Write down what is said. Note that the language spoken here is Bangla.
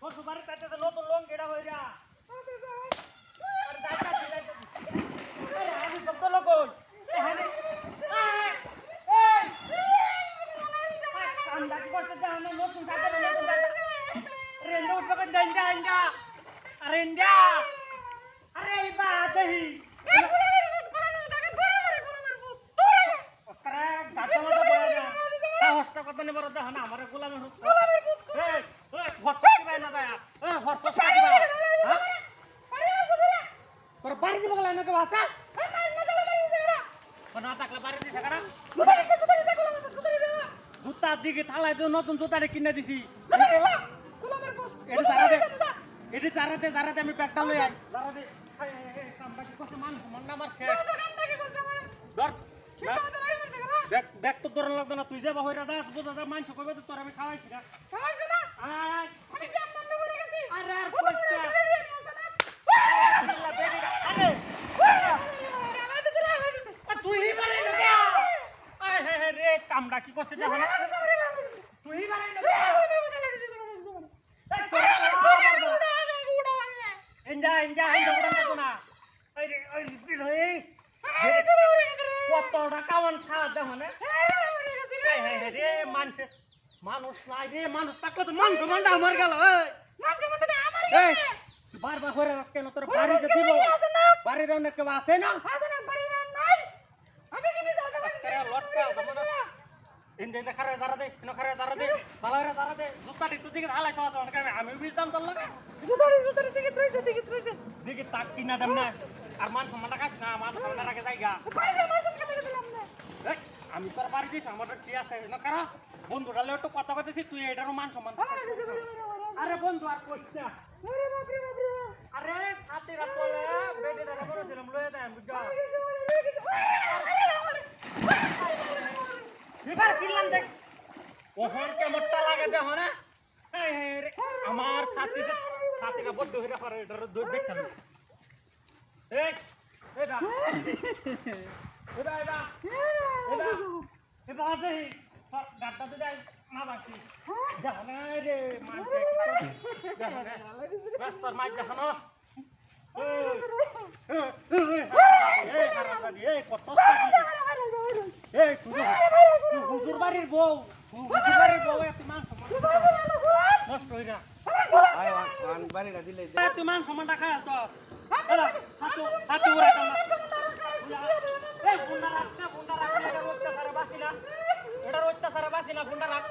তোর সুপারি তাতে নতুন লোন কেডা হইরা আরে দাঁড়া আরে আমি শব্দ লোক কই এখানে কান্দা কি করতে যা না নতুন কাটে নতুন কাটে রেন্ডা উঠবে কোন দেঞ্জা রেন্ডা আরে বা দেহি সাহসটা কত নেবার দেখো না আমার গোলামের বাড়ি দিব গেল নাকি বাচ্চা না থাকলে বাড়ি দিছে কারা জুতার দিকে থালায় তো নতুন জুতারে কিনে দিছি এটি যারা দে আমি ব্যাগটা লই আই যারা দে কামবাকি কত মান মন্না আমার শেষ ধর ব্যাগ তো দরন লাগতো না তুই যে বাহইরা দাস বোঝা যা মানছ কইবে তো তোর আমি খাওয়াইছি না খাওয়াইছ না আমি যে আমন করে গেছি আরে আর কইছে তুই বারে না আয় হে রে কামড়া কি করছিস দেখো না তুই বারে না ইন্দা উড়ান তো না ওই দিল এই কতটা কামান খাওয়া দেখো না রে মানুষ নাই রে মানুষ থাকলে তো মাংস মান্ডা আমার গেল বারবার করে রাখ কেন তোর বাড়িতে দিব বাড়ি দাও না কেউ আছে না ইন্দা খারে যারা দে খারে যারা দে ভালোরে যারা দে জুতাটি তো দিকে হালাই খাওয়া যাবে আমি বুঝতাম তোর লাগে জুতাটি দিকে তাক কিনা দেব না আর মান সম্মান রাখাস না মান সম্মান রাখে জায়গা আমি তোর বাড়ি দিস আমার কি আছে না কারা বন্ধুটা একটু কথা কইতেছি তুই এটারও মান সম্মান আরে বন্ধু আর কইছ না আরে সাথে রাত বলে বেটিটা বড় দিলাম লয়ে দেন বুঝছো এবার ছিলাম দেখ ওহন কে মোটা লাগে দেখো না আমার সাথীটা বদ্ধ হইরা পারে এটার দেখতাম এই এবা আছে গাড়টা তো যাই না বাকি দেখো না রে মানছে রাস্তার মাইক দেখো না হুজুর বাড়ির বউ এত মান নষ্ট হই না বাড়িটা দিলে তুই মান সমান টাকা তো হাতে উড়া বুন্ডা রাখ এটা অত্যাচারে বাসি না বুন্ডা রাখ